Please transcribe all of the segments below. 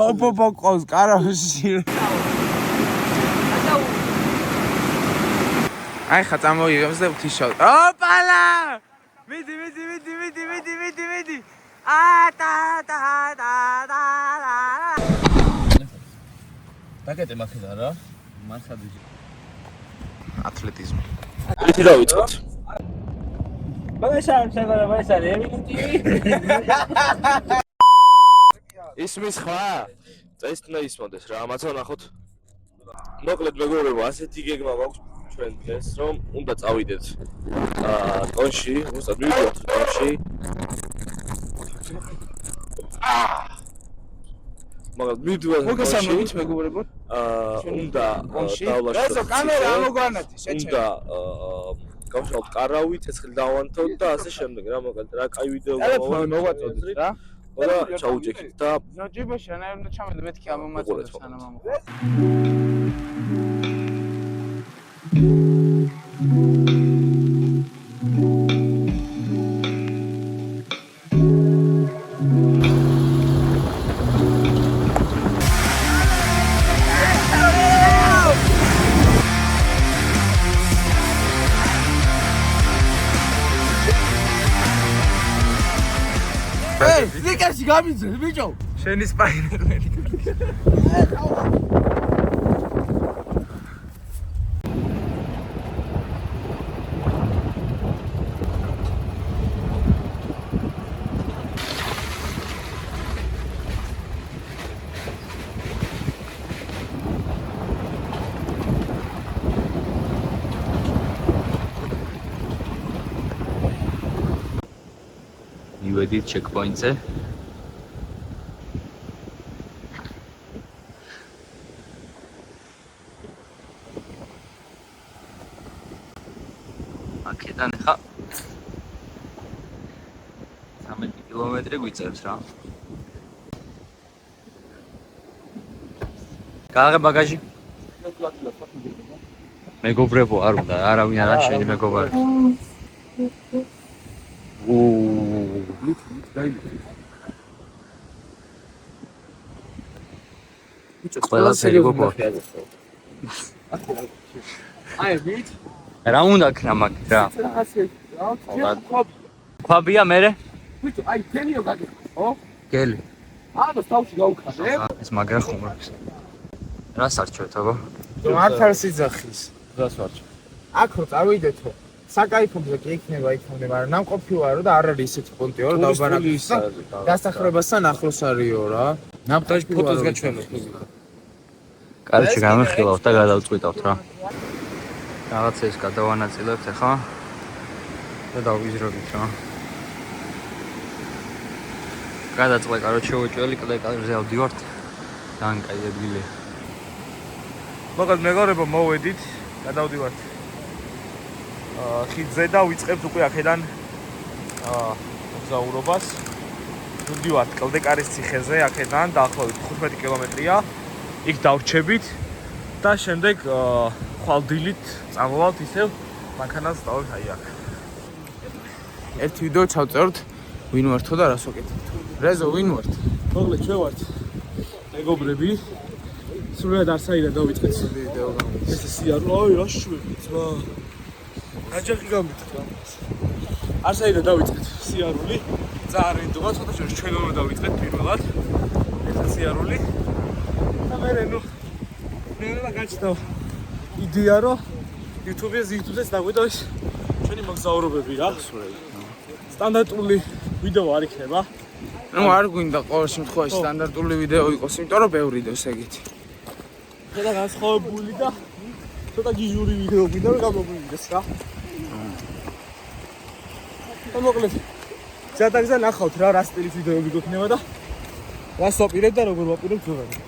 ოპოპო ყავს კარავში. აი ხა წამოიღებს და ღვთისმშობ. ოპალა! მიდი. დაგეტე მაქედა რა. მასადიჯი. ათლეტიზმი. რითი დავიწყოთ? ისმის ხმა? წესნა ისმოდეს რა, ამაცა ნახოთ. მოკლედ მეგობრებო, ასეთი გეგმა გვაქვს ჩვენ დღეს, რომ უნდა წავიდეთ ტონში, უბრალოდ მივიდეთ ტონში. მაგრამ მივიდეთ მოგესალმებით მეგობრებო. უნდა დავლაშოთ. რეზო კამერა ამოგვანათი, შეჩერე. უნდა გავშალოთ კარავი, ცეცხლი დავანთოთ და ასე შემდეგ რა, მოკლედ რა კაი ვიდეო ტელეფონი მოგვაწოდეთ რა. და ჩაუჯექით და ნო ჯიბოში ანაირ უნდა ჩამედე მეთქი ამომაწოდეთ სანამ ამოხვა. ნიკაში გამიძე ბიჭო შენი სპაინერმენი. მივედით ჩეკპოინტზე. აქედან ხა 13 კილომეტრი გვიწევს რა. გააღე ბაგაჟი. მეგობრებო არ უნდა, არავინ არ შენი მეგობარი. ყველაფერი გქონდა. აი ვით? რა უნდა ქნა მაგ რა. ქვაბია მერე? ვით აი თენიო გაგე. ო? გელი. ამას თავში გავუქანე. ეს მაგრა ხუმრობს. რა სარჩევთ აბა? მართალ სიძახის. რას ვარჩ? აქ რო წავიდეთო. საკაიფოზე კი იქნება იქამდე, მაგრამ ნამყოფი ვარო და არ არის ისეთი პონტიო რა დავბარაკოს. დასახლებასთან ახლოს არისო რა. ნამტაჟ ფოტოს გაჩვენოთ. კარჩე გამიხილავთ და გადავწყვიტავთ რა. რაღაცებს გადავანაწილებთ ახლა და დავიზრდით რა. გადაწყვეტ კაროჩე უჭველი კლეკაზე ავდივართ. ძალიან კაი ადგილია. მოკლედ მეგობრებო მოვედით, გადავდივართ ხიდზე და ვიწყებთ უკვე აქედან მოგზაურობას. ვდივართ კლდეკარის ციხეზე აქედან დაახლოებით 15 კილომეტრია. იქ დავრჩებით და შემდეგ ხვალდილით წამოვალთ ისევ მანქანას დავით აი აქ. ერთ ვიდეო ჩავწეროთ ვინ ვართო და რას ვაკეთებთ. რეზო ვინ ვართ? მოკლედ ჩვენ ვართ მეგობრები. სულად არსაირა დავიწყეთ ვიდეო გამო. ეს სიარო, აი რა შვებით რა. აჯახი გამიწევთ გამას. არსაირა დავიწყეთ სიარული. ძალიან დუღა ცოტა ჩვენ უნდა დავიწყეთ პირველად. ეს სიარული. და მე ნუ გაჩნდა იდეა რომ YouTube-ზე დაგვიდო ეს ჩვენი მოგზაურობები რა. სტანდარტული ვიდეო არ იქნება. ნუ არ გვინდა ყოველ შემთხვევაში სტანდარტული ვიდეო იყოს, იმიტომ რომ ბევრი დოს ეგეთი. და განსხვავებული და ცოტა გიჟური ვიდეო გვინდა რომ გამოგვიგდეს რა. და მოკლედ ზადაგზა ნახავთ რა სტილის ვიდეოები გვექნება და რას ვაპირებ და როგორ ვაპირებ ზოგადად.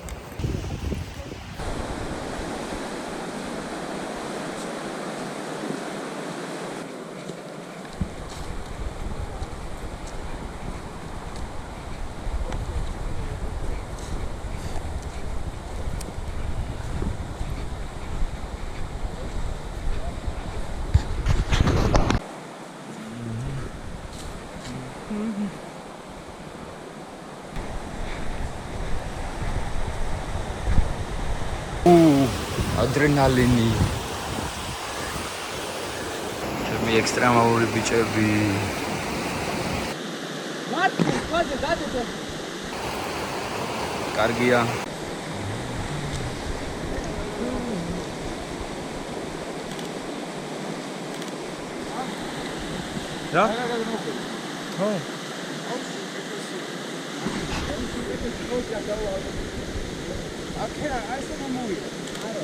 ადრენალინი. ჩემი ექსტრემალური ბიჭები. კარგია. რა? ხო. აქერა აი ეს მომოვიდა. არა.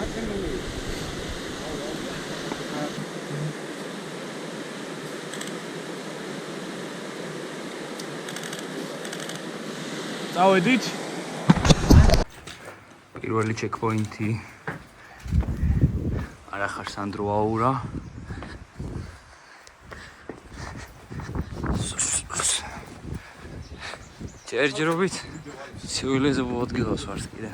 აქ წავედით. პირველი ჩეკპოინტი. არა ხარ სანდრო აურა. ჯერჯერობით ცივილიზო მოადგილოს ვართ კიდე.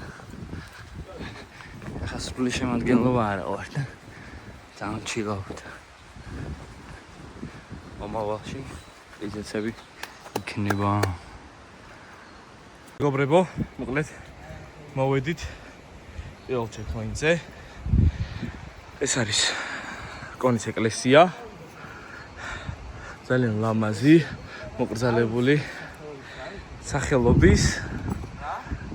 ახლა სრული შემადგენლობა არა ვარ და ძალიან ჩილავთ. მომავალში იზეცები იქნება. მეგობრებო, მოკლედ მოვედით პირველ ჩეკპოინტზე. ეს არის კონის ეკლესია. ძალიან ლამაზი, მოკრძალებული სახელობის.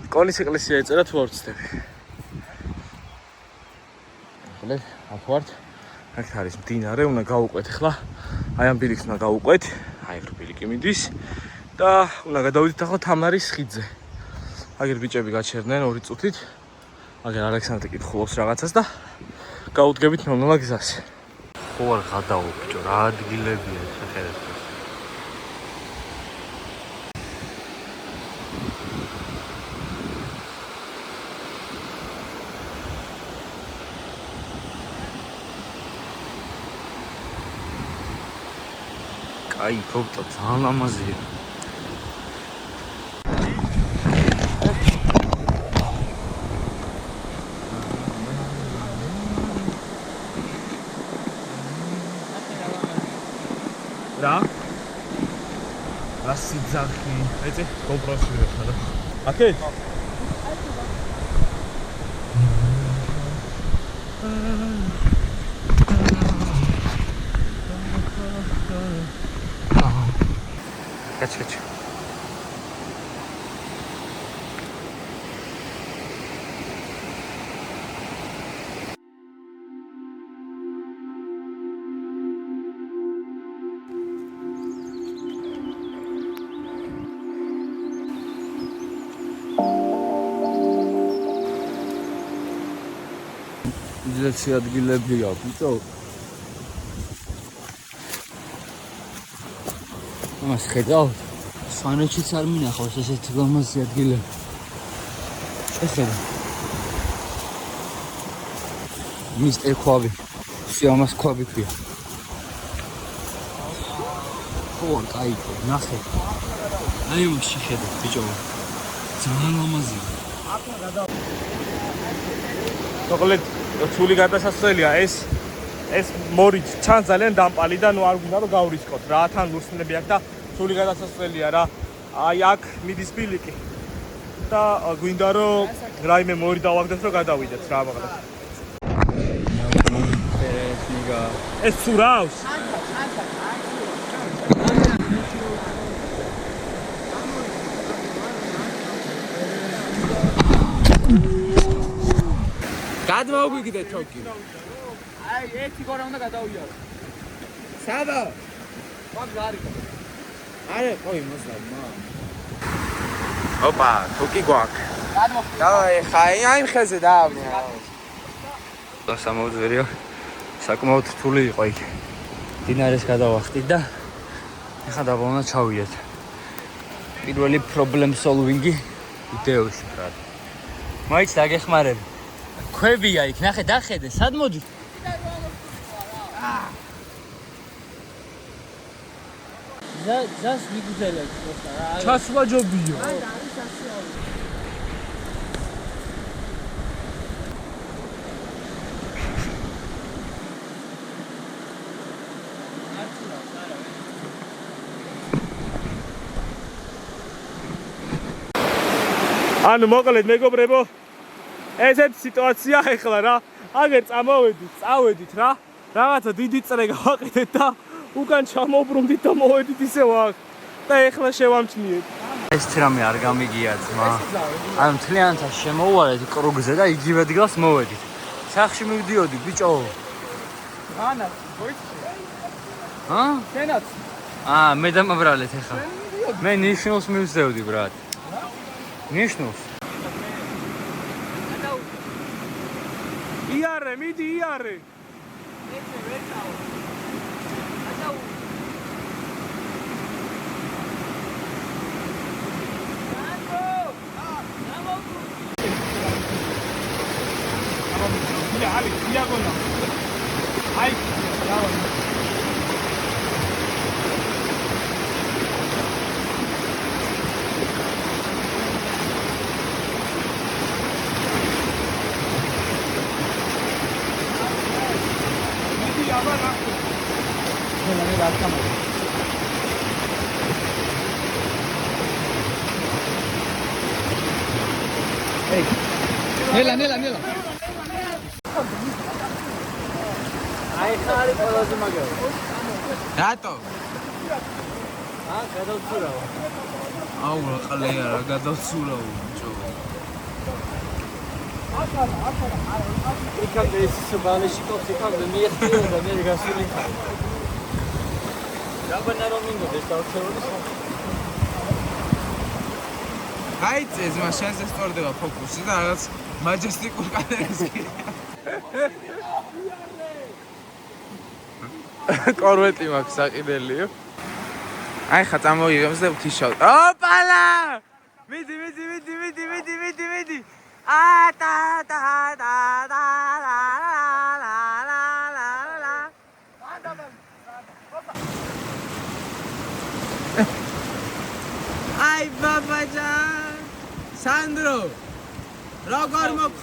კონის ეკლესია ეწერა თუ არ ვცდები. მოკლედ აქ ვართ. აქ არის მდინარე, უნდა გავუყვეთ ახლა. აი ამ ბილიკს უნდა გავუყვეთ. აი ეს ბილიკი მიდის. და უნდა გადავიდეთ ახლა თამნარის ხიდზე. აგერ ბიჭები გაჩერდნენ 2 წუთით. აგერ ალექსანდრე კითხულობს რაღაცას და გაუდგებით ნელ-ნელა გზას. ხო არ გადავუბჭო რა ადგილებია შეხედეთ. აი ფოტო ძალიან ლამაზია. რა? რასი ძახი? ეცე GoPro-ში ვიხარ რა. აკე? Kaç. ძილეცი ადგილებია, ბიჭო. მას ხედავ? სვანეთშიც არ მინახავს ესეთი ლამაზი ადგილები. შეხედე. მისტერ ქვაბი. სიამას ქვაბი ქვია. ხო, კაი, ნახე. აი მას შეხედე, ბიჭო. ძალიან ლამაზია. მოკლედ ცული გადასასვლელია ეს მორით ჩან ძალიან დამპალი და ნუ არ გვინდა რომ გავრისკოთ რა თან ლურსმნები აქვს და ცული გადასასვლელია რა აი აქ მიდის ბილიკი და გვინდა რომ რაიმე მორი დავაგდეთ რომ გადავიდეთ რა მაგალითად ეს ცურავს გადმოგვიგდე თოკი. აი, ერთი გორა უნდა გადავიარო. სადა? მაგ არის. არა, ყოი მოსამა. ოპა, თოკი გვაქვს. დავაი, ხაი, აი ხეზე დავამე. და სამოძვერია. საკმაოდ რთული იყო იქ. დინარეს გადავახტით და ეხლა დაბოლნა ჩავიდეთ. პირველი problem solving-ი ვიდეოში რა. მაიც დაგეხმარები. ქვებია იქ, ნახე, დახედე, სად მოდი? ზას მიგუძელებს ხოთა რა. ჩასვლა ჯობია. აი, არის სასიაული. ანუ მოკლედ მეგობრებო ესეთ სიტუაცია ეხლა რა. აგერ წავედით რა. რაღაცა დიდი წრე გავაკეთეთ და უკან ჩამოbrundით და მოვედით ისევ აქ. და ეხლა შევამჩნიეთ. ეს რამე არ გამიგია ძმა. ანუ მთლიანად შემოვარეთ კრუგზე და იგივე დგას მოვედით. სახში მივდიოდი ბიჭო. ანა, მოიცი. ჰა? შენაც. მე დამაბრალეთ ახლა. მე ნიშნულს მივსდევდი ბრატ. ნიშნულს. იარე, მიდი იარე. Ali, diagonal. Ai, diagonal. ნელა. აი ხარი ყველაზე მაგარი. რატო? გადავცურავ. აუ რა ყალე არა გადავცურავ ბიჭო. იქამდე ეს ბალეში კოფი იქამდე მიეწია და მე გასული. დაბანა რომ მინდოდეს დავწეროდი. გაიწეს მას შენზე სწორდება ფოკუსი და რაღაც მაჯესტიკურ კადრებს კი. კორვეტი მაქვს საყიდელიო. აი ხა წამოვიღებს და ვთიშავ. ოპალა! მიდი. აი ბაბაჯან. სანდრო. როგორ მოგ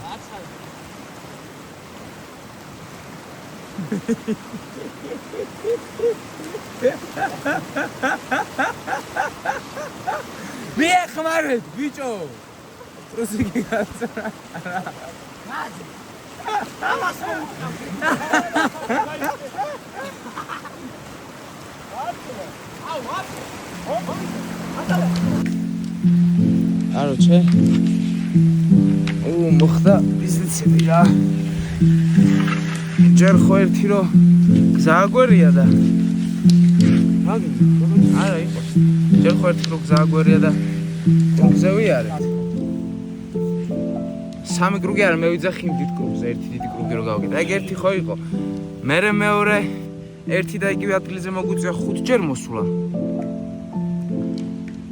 მიეხმარეთ ბიჭო. პრუსი გიგაცრა. Короче. მოხდა ბიზნესები რა. ჯერ ხო ერთი რო გზააგვერია და არა იყოს. ჯერ ხო ერთი რო გზააგვერია და კრუგზე ვიარეთ. სამი კრუგი არა მე ვიძახი დიდ კრუგზე, ერთი დიდი კრუგი რო გავაკეთე. ეგ ერთი ხო იყო. მერე მეორე ერთი და იგივე ადგილზე მოგვიწია 5 ჯერ მოსვლა.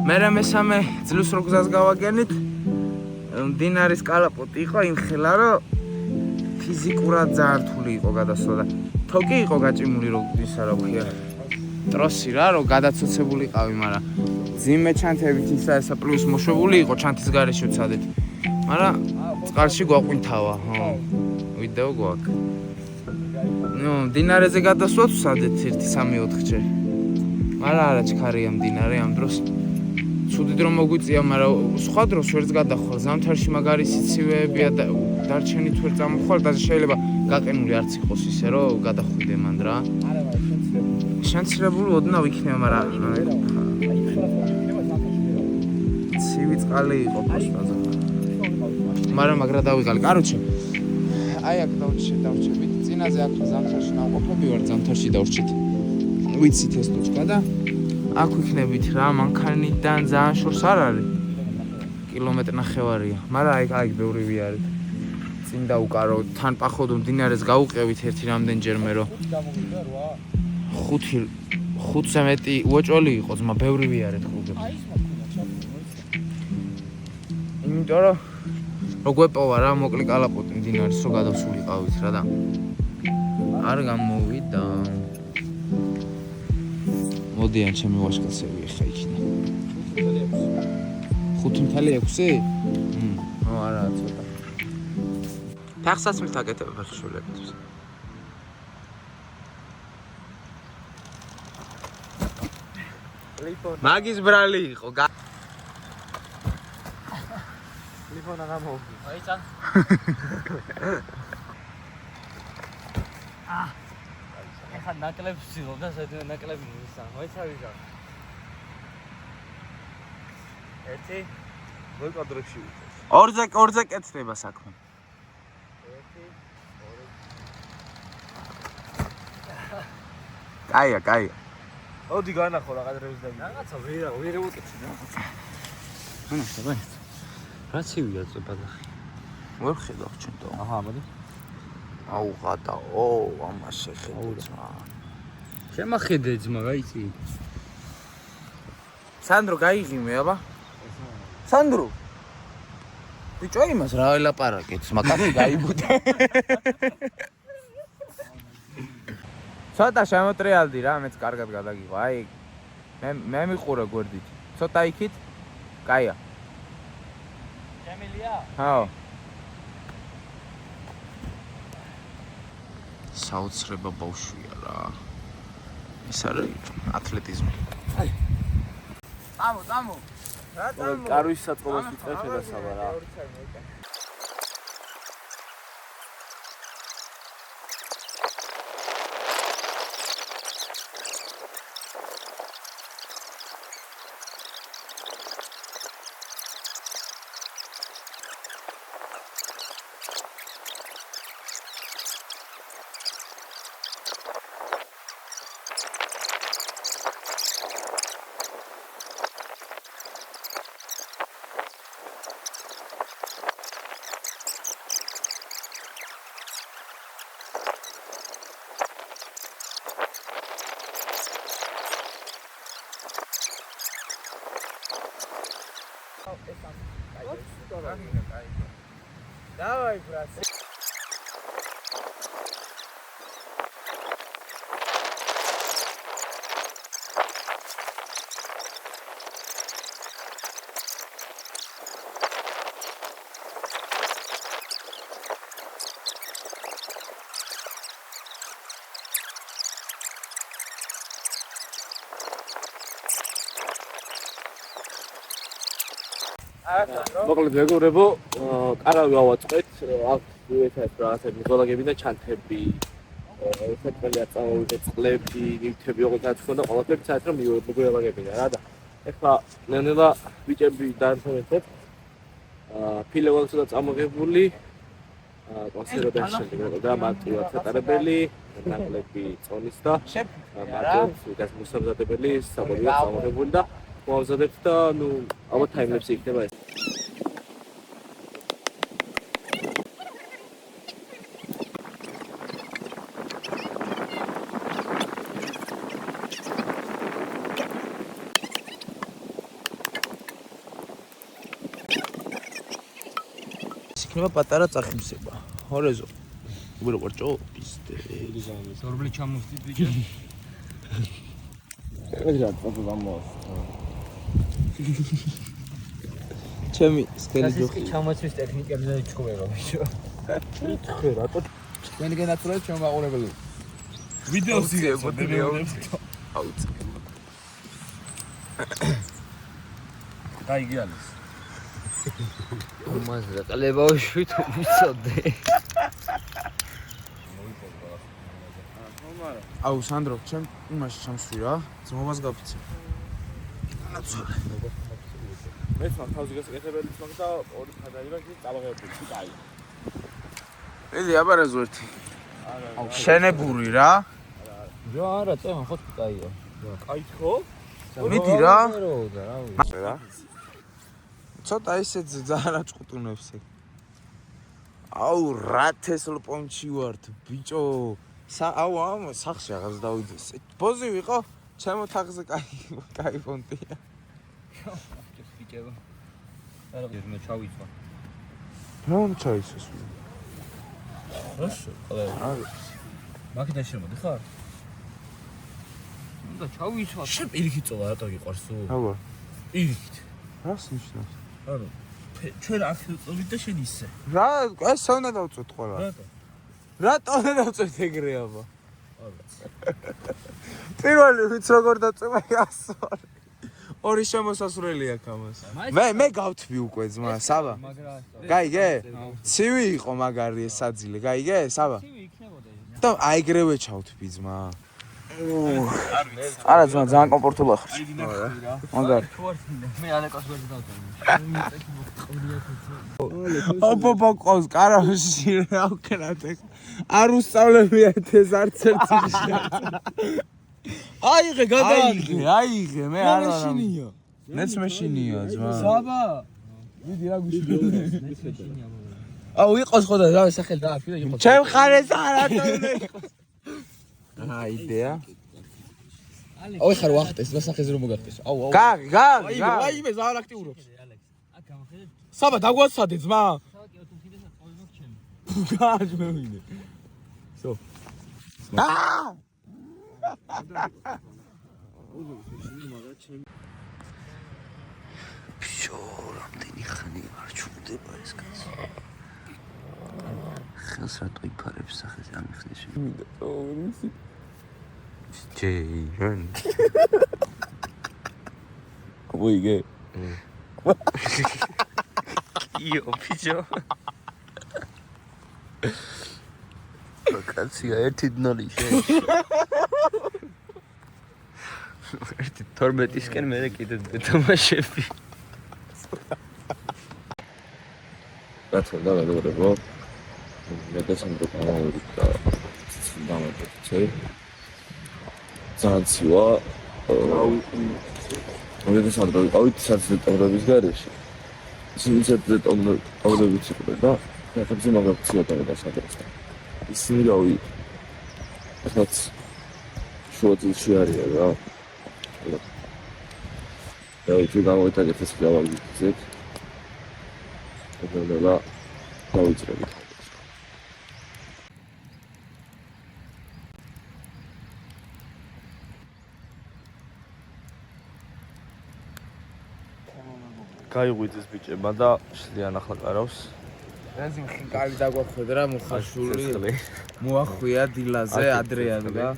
მერე მესამე წლის რო გზას გავაგენით. დინარის კალაპოტი იყო იმ ხელა რომ ფიზიკურად ძალიან რთული იყო გადასვლა და თოკი იყო გაჭიმული რომ ისა რა ქვია ტროსი რა რომ გადაცოცებულიყავი, მაგრამ ძიმე ჩანთებით ისა ესა პლუს მოშვებული იყო ჩანთის გარეშე ვცადეთ. მაგრამ წყალში გვაყვინთავა, ხო. ვიდეო გვაქვს. დინარეზე გადასვლაც ვცადეთ 1-3-4 ჯერ. მაგრამ არა ჩქარია მდინარე ამ დროს. ცუდით რომ მოგვიწია, მაგრამ სხვა დროს ვერც გადახვალ. ზამთარში მაგარი სიცივეებია და დარჩენით ვერ წამოხვალ და შეიძლება გაყინული არც იყოს ისე რომ გადახვიდე მან რა. შენცრებული ოდნავ იქნება, მაგრამ ცივი წყალი იყო პოსტაზე. მაგრამ მაგრა დავიღალე. კაროჩე. აი აქ დავჩებით. წინაზე აქ ზამთარში ნავყოფები ვარ, ზამთარში დავრჩით. ვიცით ეს ტუჩკა და აქ ვიქნებით რა, მანქანიდან ძალიან შორს არ არის. კილომეტრი ნახევარია, მაგრამ აი ბევრი ვიარეთ. წინ დაუკარო, თან პახოდო მდინარეს გავუყევით ერთი რამდენჯერმე რომ 5-ზე მეტი უოჭველი იყო, ძმა ბევრი ვიარეთ კრუგები. იმიტომ რომ გვეპოვა რა, მოკლე კალაპოტი მდინარის რო გადავსულიყავით რა და არ გამოვიდა. მოდიან ჩემი ვაშკაცები ახლა იქიდან. 5.6? არა, ცოტა. ფეხსაც მithagete ფეხშულებით. მაგის ბრალი იყო. ტელეფონა გამოვდი. აი წან. ეხა ნაკლებს ვცილობ და საერთოდ ნაკლები მისცა. მოიცავი რა. ერთი ვერ კადრებში ვიყო. ორზე კეთდება საქმე. კაია. ოდი განახო რა კადრებს და რაღაცა ვერ ევუკეცი რაღაცა. ანუ შეგა. რა ცივია წებადახი. ვერ ხედავ ჩემო. აჰა, მოდი. აუ ღატა, ამას შეხედე ძმა. შემახედე ძმა, გაიცი. სანდრო გაიღიმე აბა. სანდრო. ბიჭო იმას რა ელაპარაკეთ, მაგას გაიბუდა. ცოტა შემოტრიალდი რა, მეც კარგად გადაგიღო. აი მე მიყურე გვერდით. ცოტა იქით. კაია. ჩემილია? ჰაო. საოცრება ბავშვია რა. ეს არის ათლეტიზმი. აი. წამო. რა წამო? კარვის საწყობას ვიწყებ შედასავა რა. Давай, брат. მოკლედ მეგობრებო, კარავი ავაწყეთ, აქ უეცად რაღაცები მიღოლაგები და ჩანთები, ესეთები აწამოვიდე წყლები, ნივთები, როგორც თქონდა, ყველაფერი საერთოდ რომ მიღოლაგებინა რა და ეხლა ნელა ბიჭები დაერთვეთ, ფილევალს და წამოღებული, კონსერვატიულ და მარტივად ეტარებელი, ნაკლები წონის და მარტივად გას მოსამზადებელი საბოლოო წამოღებული და მოამზადებთ და ნუ ალბათ ტაიმლეფსი იქნება ეს. იქნება პატარა წახიმსება. ჰორეზო. უბრალოდ ყორჭო პისტე. ზორბლი ჩამოვდით ბიჭო. რა თქმა უნდა. ჩემი სკელი ეს კი ჩამოცვის ტექნიკებზე იჩქუბება ბიჭო. თხე რატო თქვენი განათლება ჩემ მაყურებელი. ვიდეოს იღებო აუც. გაიგი არის. უმაზრა ყლებავში თუ ვიცოდე. აუ სანდრო, ჩემ იმაში ჩამსვი რა. ძმობას გაფიცე. მეც მაგ თავზე გასაკეთებელი მაგ და ორი ხადაივა კი წამოღებული კაი. ედი აბარაზ ვერთი. აუ შენებური რა. რა არა, წემა ხო კაია. კაი ხო? მიდი რა. რა. ცოტა ისე ძალიან ჭყუტუნებს ეგ. აუ რა თესლ პონჩი ვართ ბიჭო. აუ ამ სახში აღარ დავიდეს. ბოზი ვიყო, ჩემო თაღზე კაი პონტია. ბიჭო. არა, მე ჩავიწვა. რა უნდა ჩაისოს? რაშო, ყველა. მაგიდან შემოდი ხარ? უნდა ჩავიწვა. შენ პირიქით წოვა რატო გიყვარსო? აბა. პირიქით. რას ნიშნავს? ანუ ჩვენ აქ ვწოვით და შენ ისე. რა, ეს უნდა დავწვეთ ყველა. რატო? რატო უნდა დავწვეთ ეგრე აბა? არა. პირველი ვიც როგორ დაწვა 100. ორი შემოსასვლელი აქვს ამას. მე გავთვი უკვე ძმა, საბა. გაიგე? ცივი იყო მაგარი ეს საძილე, გაიგე? საბა. და აიგრევე ჩავთვი ძმა. არა ძმა, ძალიან კომფორტულად ხარ. მაგარი. მე ალეკოს ვერ დავწერე. ოპოპო ყავს კარავში რა ვქნათ ეგ. არ უსწავლებიათ ეს არც ერთ წიგნში. აიღე გადაიღე. აიღე, მე არ ვარ. მეც მეშინია ძმა. საბა. ვიდი რა გუშინია. აუ იყოს ხო და რა სახელი დააშვი და იყოს. ჩემ ხარეს არათო უნდა იყოს. აა იდეა. აუ ხარ ვახტეს, მასახეზე რომ მოგახტეს. აუ. გაგი. აიმე ზარ აქტიურობს. აქ გამახედე. საბა დაგვაცადე ძმა. საკი თუ ხიდეს ყოველდღე ჩემი. გააჟ მე ვინე. სო. აა! ბიჭო, რამდენი ხანი არ ჩუმდება ეს კაცი. ხელს რატო იფარებს სახეზე ამიხსნის. ჯეიონ. ვიგე. იო, ბიჭო. კაცია ერთი დნოლი შეეშ. ერთი 12-ისკენ მე კიდე დეთამაშები. რატომ დავალებო? მე დასამდე გამოვიდი და დამატებდი. ძალიან ცივა. მე დასამდე ავით საწესოების გარეშე. ისინი წაუდებით იყვნენ და ნახებზე მაგაქცია დასადრეს. ისინი რავი. ახაც შუაწელში არიან რა. და იქ გამოვიტანეთ ეს ფლავაგიზეთ. და დავიწყებით. გაიღვიძეს ბიჭებმა და შლიან ახლა კარავს. რაზი ხინკალი დაგვახვედრა მუხაშული. მოახვია დილაზე ადრე ადგა.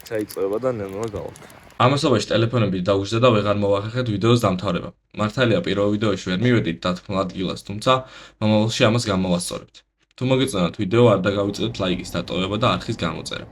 წაიწება და ნემა გავალთ. ამასობაში ტელეფონებით დაგვიჟდა და ვეღარ მოვახერხეთ ვიდეოს დამთავრება. მართალია პირველ ვიდეოში ვერ მივედით დათმულ ადგილას, თუმცა მომავალში ამას გამოვასწორებთ. თუ მოგეწონათ ვიდეო, არ დაგავიწყდეთ ლაიკის დატოვება და არხის გამოწერა.